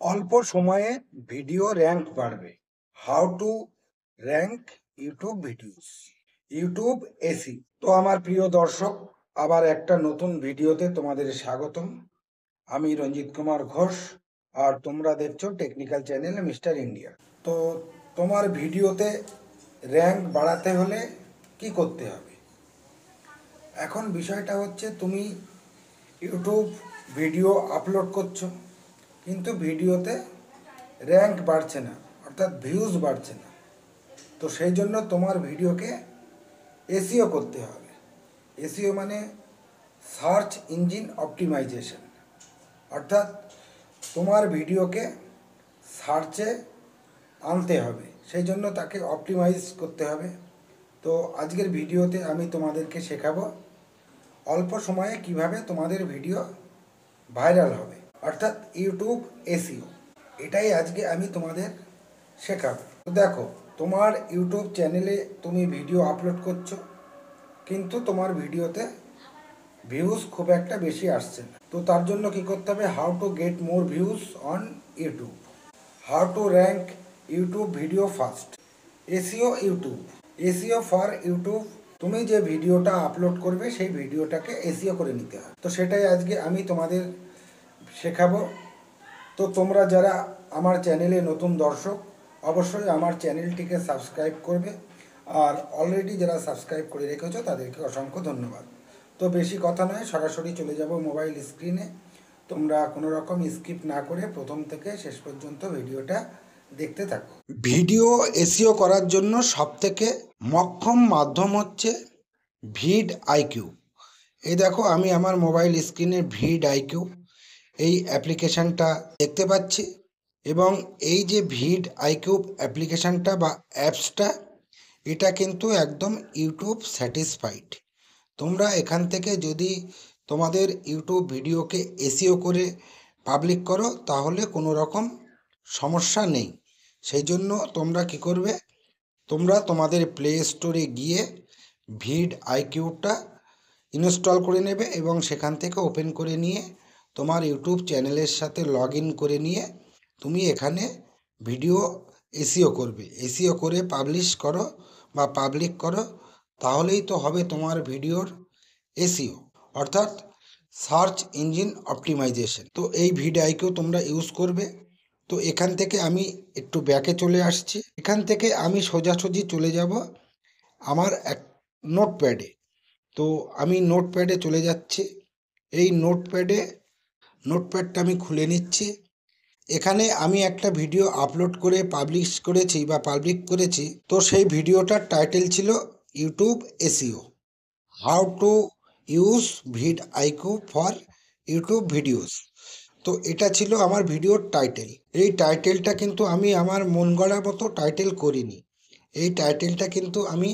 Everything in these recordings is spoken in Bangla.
অল্প সময়ে ভিডিও র্যাঙ্ক বাড়বে। How to rank YouTube videos, YouTube AC. তো আমার প্রিয় দর্শক, আবার একটা নতুন ভিডিওতে তোমাদের স্বাগতম। আমি রঞ্জিত কুমার ঘোষ, আর তোমরা দেখছো টেকনিক্যাল চ্যানেল মিস্টার ইন্ডিয়া। তো তোমার ভিডিওতে র্যাঙ্ক বাড়াতে হলে কি করতে হবে? এখন বিষয়টা হচ্ছে, তুমি ইউটিউব ভিডিও আপলোড করছো, কিন্তু ভিডিওতে র্যাঙ্ক বাড়ছে না, অর্থাৎ ভিউজ বাড়ছে না। তো সেই জন্য তোমার ভিডিওকে এসইও করতে হবে। এসইও মানে সার্চ ইঞ্জিন অপটিমাইজেশন, অর্থাৎ তোমার ভিডিওকে সার্চে আনতে হবে, সেই জন্য তাকে অপটিমাইজ করতে হবে। তো আজকের ভিডিওতে আমি তোমাদেরকে শেখাবো অল্প সময়ে কিভাবে তোমাদের ভিডিও ভাইরাল হবে, অর্থাৎ ইউটিউব এসইও। এটাই আজকে আমি তোমাদের শেখাবো। তো দেখো, তোমার ইউটিউব চ্যানেলে তুমি ভিডিও আপলোড করছো, কিন্তু তোমার ভিডিওতে ভিউজ খুব একটা বেশি আসছে না। তো তার জন্য কি করতে হবে? How to get more views on YouTube, how to rank YouTube video first, SEO YouTube, SEO for YouTube. তুমি যে ভিডিওটা আপলোড করবে সেই ভিডিওটাকে এসইও করে নিতে হবে। তো সেটাই আজকে আমি তোমাদের শেখাবো। তো তোমরা যারা আমার চ্যানেলে নতুন দর্শক, অবশ্যই আমার চ্যানেলটিকে সাবস্ক্রাইব করবে, আর অলরেডি যারা সাবস্ক্রাইব করে রেখেছো তাদেরকে অসংখ্য ধন্যবাদ। তো বেশি কথা নয়, সরাসরি চলে যাব মোবাইল স্ক্রিনে। তোমরা কোনো রকম স্কিপ না করে প্রথম থেকে শেষ পর্যন্ত ভিডিওটা দেখতে থাকো। ভিডিও এসইও করার জন্য সবথেকে মোক্ষম মাধ্যম হচ্ছে ভিড আইকিউ। এই দেখো, আমি আমার মোবাইল স্ক্রিনে ভিড আইকিউ এই অ্যাপ্লিকেশানটা দেখতে পাচ্ছি, এবং এই যে ভিড আইকিউ অ্যাপ্লিকেশানটা বা অ্যাপসটা, এটা কিন্তু একদম ইউটিউব স্যাটিসফাইড। তোমরা এখান থেকে যদি তোমাদের ইউটিউব ভিডিওকে এসইও করে পাবলিক করো, তাহলে কোনো রকম সমস্যা নেই। সেই জন্য তোমরা কি করবে, তোমরা তোমাদের প্লে স্টোরে গিয়ে ভিড আইকিউটা ইনস্টল করে নেবে, এবং সেখান থেকে ওপেন করে নিয়ে তোমার ইউটিউব চ্যানেলের সাথে লগ ইন করে নিয়ে তুমি এখানে ভিডিও এসইও করবে। এসইও করে পাবলিশ করো বা পাবলিক করো, তাহলেই তো হবে তোমার ভিডিওর এসইও, অর্থাৎ সার্চ ইঞ্জিন অপটিমাইজেশন। তো এই ভিড আইকিউ তোমরা ইউজ করবে। তো এখান থেকে আমি একটু ব্যাকে চলে আসছি। এখান থেকে আমি সোজাসুজি চলে যাব আমার এক নোটপ্যাডে। তো আমি নোটপ্যাডে চলে যাচ্ছি। এই নোটপ্যাডটা আমি খুলে নিচ্ছি। এখানে আমি একটা ভিডিও আপলোড করে পাবলিশ করেছি বা পাবলিক করেছি। তো সেই ভিডিওটার টাইটেল ছিল YouTube SEO, how to use vidIQ for YouTube videos. তো এটা ছিল আমার ভিডিওর টাইটেল। এই টাইটেলটা কিন্তু আমি আমার মন গড়া মতো টাইটেল করিনি। এই টাইটেলটা কিন্তু আমি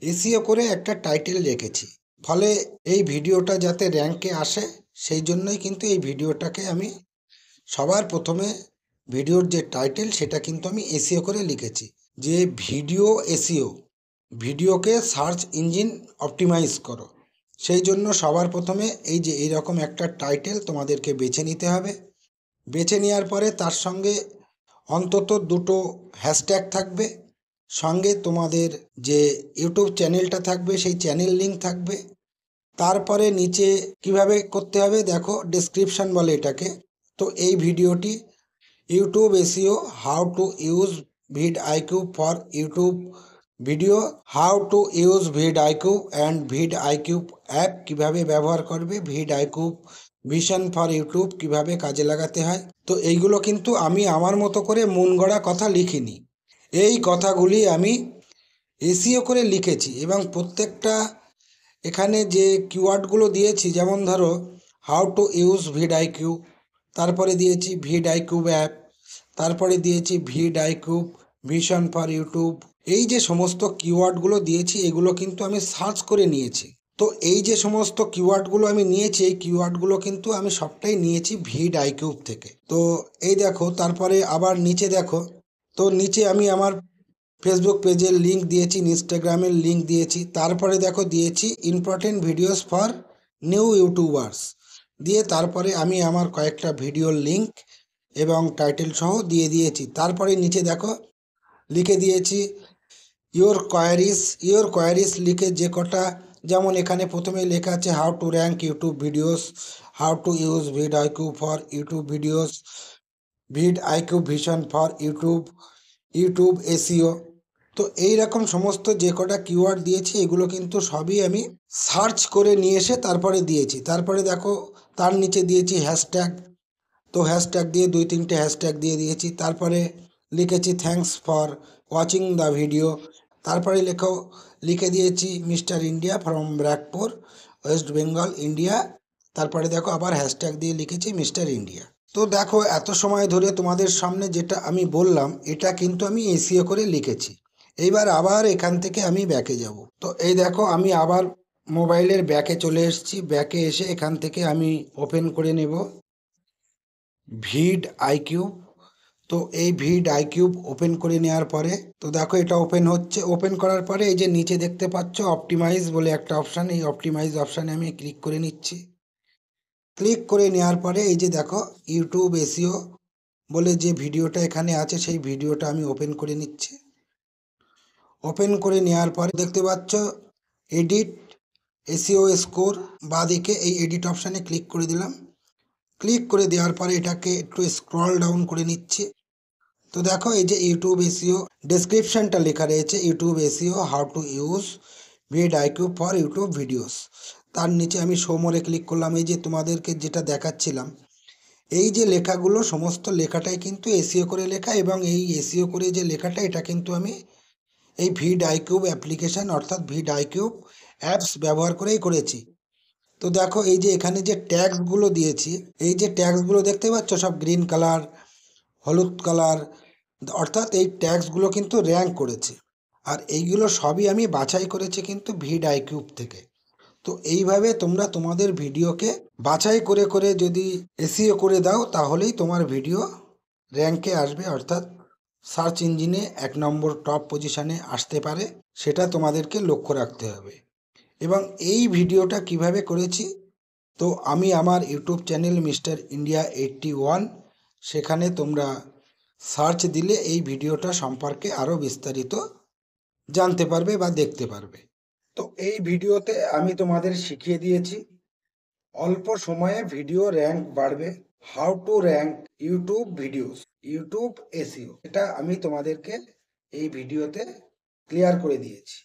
এসইও করে একটা টাইটেল রেখেছি। ফলে এই ভিডিওটা যাতে র্যাঙ্কে আসে, সেই জন্যই কিন্তু এই ভিডিওটাকে আমি সবার প্রথমে ভিডিওর যে টাইটেল সেটা কিন্তু আমি এসইও করে লিখেছি, যে ভিডিও এসইও, ভিডিওকে সার্চ ইঞ্জিন অপটিমাইজ করো। সেই জন্য সবার প্রথমে এই যে এইরকম একটা টাইটেল তোমাদেরকে বেছে নিতে হবে। বেছে নেওয়ার পরে তার সঙ্গে অন্তত দুটো হ্যাশট্যাগ থাকবে, সঙ্গে তোমাদের যে ইউটিউব চ্যানেলটা থাকবে সেই চ্যানেল লিঙ্ক থাকবে। তারপরে নিচে কিভাবে করতে হবে দেখো, ডেসক্রিপশন বলে এটাকে। তো এই ভিডিওটি YouTube SEO, how to use vidIQ for YouTube video, how to use vidIQ and vidIQ app কীভাবে ব্যবহার করবে, vidIQ vision for YouTube কীভাবে কাজে লাগাতে হয়। তো এইগুলো কিন্তু আমি আমার মতো করে মন গড়া কথা লিখিনি। এই কথাগুলি আমি এসইও করে লিখেছি, এবং প্রত্যেকটা এখানে যে কিওয়ার্ডগুলো দিয়েছি, যেমন ধরো how to use vidIQ, তারপরে দিয়েছি ভিড আইকিউ অ্যাপ, তারপরে দিয়েছি vidIQ vision for YouTube. এই যে সমস্ত কিওয়ার্ডগুলো দিয়েছি, এগুলো কিন্তু আমি সার্চ করে নিয়েছি। তো এই যে সমস্ত কিওয়ার্ডগুলো আমি নিয়েছি, এই কিওয়ার্ডগুলো কিন্তু আমি সবটাই নিয়েছি ভিড আইকিউ থেকে। তো এই দেখো, তারপরে আবার নিচে দেখো, তো নিচে আমি আমার ফেসবুক পেজের লিঙ্ক দিয়েছি, ইনস্টাগ্রামের লিঙ্ক দিয়েছি, তারপরে দেখো দিয়েছি important videos for new YouTubers দিয়ে, তারপরে আমি আমার কয়েকটা ভিডিওর লিঙ্ক এবং টাইটেল সহ দিয়ে দিয়েছি। তারপরে নিচে দেখো লিখে দিয়েছি ইয়োর কোয়ারিজ লিখে যে কটা, যেমন এখানে প্রথমে লেখা আছে how to rank YouTube videos, how to use vidIQ for YouTube videos, vidIQ vision for YouTube SEO. তো এই রকম সমস্ত যে কটা কিওয়ার্ড দিয়েছি এগুলো কিন্তু সবই আমি সার্চ করে নিয়ে এসে তারপরে দিয়েছি। তারপরে দেখো তার নিচে দিয়েছি হ্যাশট্যাগ, তো হ্যাশট্যাগ দিয়ে 2-3টে হ্যাশট্যাগ দিয়ে দিয়েছি। তারপরে লিখেছি thanks for watching the video. তারপরে লিখে দিয়েছি mister India from Barrackpore West Bengal India. তারপরে দেখো আবার হ্যাশট্যাগ দিয়ে লিখেছি মিস্টার ইন্ডিয়া। তো দেখো এত সময় ধরে তোমাদের সামনে যেটা আমি বললাম এটা কিন্তু আমি এসিও করে লিখেছি। এইবার আবার এখান থেকে আমি ব্যাকে যাব। তো এই দেখো আমি আবার মোবাইলের ব্যাকে চলে এসেছি। ব্যাকে এসে এখান থেকে আমি ওপেন করে নেব ভিড আইকিউব। তো এই ভিড আইকিউব ওপেন করে নেওয়ার পরে তো দেখো এটা ওপেন হচ্ছে। ওপেন করার পরে এই যে নিচে দেখতে পাচ্ছ অপটিমাইজ বলে একটা অপশান, এই অপটিমাইজ অপশানে আমি ক্লিক করে নিচ্ছি। ক্লিক করে নেওয়ার পরে এই যে দেখো ইউটিউব এসিও বলে যে ভিডিওটা এখানে আছে সেই ভিডিওটা আমি ওপেন করে নিচ্ছি। ওপেন করে নেওয়ার পরে দেখতে পাচ্ছ এডিট এসিও স্কোর, বাঁদিকে এই এডিট অপশানে ক্লিক করে দিলাম। ক্লিক করে দেওয়ার পরে এটাকে একটু স্ক্রল ডাউন করে নিচ্ছি। তো দেখো এই যে ইউটিউব এসিও ডেসক্রিপশনটা লেখা রয়েছে YouTube SEO how to use vidIQ for YouTube videos. তার নিচে আমি শো মোরে ক্লিক করলাম। এই যে তোমাদেরকে যেটা দেখাচ্ছিলাম এই যে লেখাগুলো সমস্ত লেখাটাই কিন্তু এসিও করে লেখা, এবং এই এসিও করে যে লেখাটা এটা কিন্তু আমি এই ভিড আইকিউব অ্যাপ্লিকেশান অর্থাৎ ভিড আইকিউব অ্যাপস ব্যবহার করেই করেছি। তো দেখো এই যে এখানে যে ট্যাগসগুলো দিয়েছি, এই যে ট্যাগসগুলো দেখতে পাচ্ছ সব গ্রিন কালার হলুদ কালার, অর্থাৎ এই ট্যাগসগুলো কিন্তু র্যাঙ্ক করেছে। আর এইগুলো সবই আমি বাছাই করেছি কিন্তু ভিড আইকিউব থেকে। তো এইভাবে তোমরা তোমাদের ভিডিওকে বাছাই করে করে যদি এসইও করে দাও তাহলেই তোমার ভিডিও র্যাঙ্কে আসবে, অর্থাৎ সার্চ ইঞ্জিনে 1 নম্বর টপ পজিশনে আসতে পারে। সেটা তোমাদেরকে লক্ষ্য রাখতে হবে। এবং এই ভিডিওটা কিভাবে করেছি, তো আমি আমার ইউটিউব চ্যানেল মিস্টার ইন্ডিয়া 81 সেখানে তোমরা সার্চ দিলে এই ভিডিওটা সম্পর্কে আরও বিস্তারিত জানতে পারবে বা দেখতে পারবে। তো এই ভিডিওতে আমি তোমাদের শিখিয়ে দিয়েছি অল্প সময়ে ভিডিও র্যাঙ্ক বাড়বে, how to rank YouTube videos, YouTube SEO, এটা আমি তোমাদেরকে এই ভিডিওতে ক্লিয়ার করে দিয়েছি।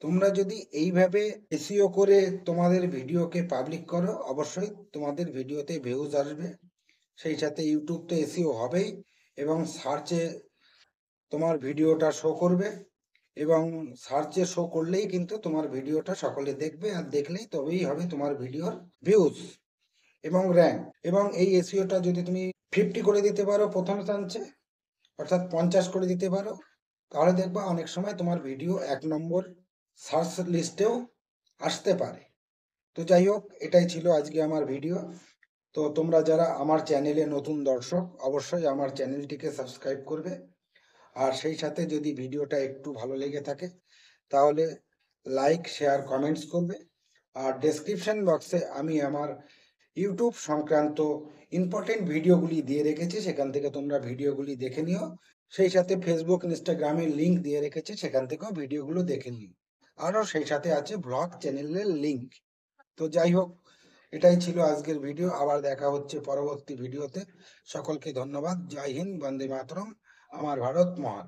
তোমরা যদি এইভাবে এসইও করে তোমাদের ভিডিওকে পাবলিক করো অবশ্যই তোমাদের ভিডিওতে ভিউজ আসবে, সেই সাথে ইউটিউব তো এসইও হবেই এবং সার্চে তোমার ভিডিওটা শো করবে, এবং সার্চে শো করলেই কিন্তু তোমার ভিডিওটা সকলে দেখবে, আর দেখলেই তবেই হবে তোমার ভিডিওর ভিউজ এবং র্যাঙ্ক। এবং এই এসইওটা যদি তুমি 50 করে দিতে পারো প্রথম চান্সে, অর্থাৎ 50 করে দিতে পারো, তাহলে দেখবা অনেক সময় তোমার ভিডিও 1 নম্বর সার্চ লিস্টেও আসতে পারে। তো যাই হোক, এটাই ছিল আজকে আমার ভিডিও। তো তোমরা যারা আমার চ্যানেলে নতুন দর্শক অবশ্যই আমার চ্যানেলটিকে সাবস্ক্রাইব করবে, আর সেই সাথে যদি ভিডিওটা একটু ভালো লেগে থাকে তাহলে লাইক শেয়ার কমেন্টস করবে। আর ডেসক্রিপশন বক্সে আমি আমার ইউটিউব সংক্রান্ত ইম্পর্টেন্ট ভিডিওগুলি দিয়ে রেখেছি, সেখান থেকে তোমরা ভিডিওগুলি দেখে নিও। সেই সাথে ফেসবুক ইনস্টাগ্রামের লিঙ্ক দিয়ে রেখেছি, সেখান থেকেও ভিডিওগুলো দেখে নিও। আরও সেই সাথে আছে ব্লগ চ্যানেলের লিঙ্ক। তো যাই হোক, এটাই ছিল আজকের ভিডিও। আবার দেখা হচ্ছে পরবর্তী ভিডিওতে। সকলকে ধন্যবাদ। জয় হিন্দ, বন্দে মাতরম, আমার ভারত মহান।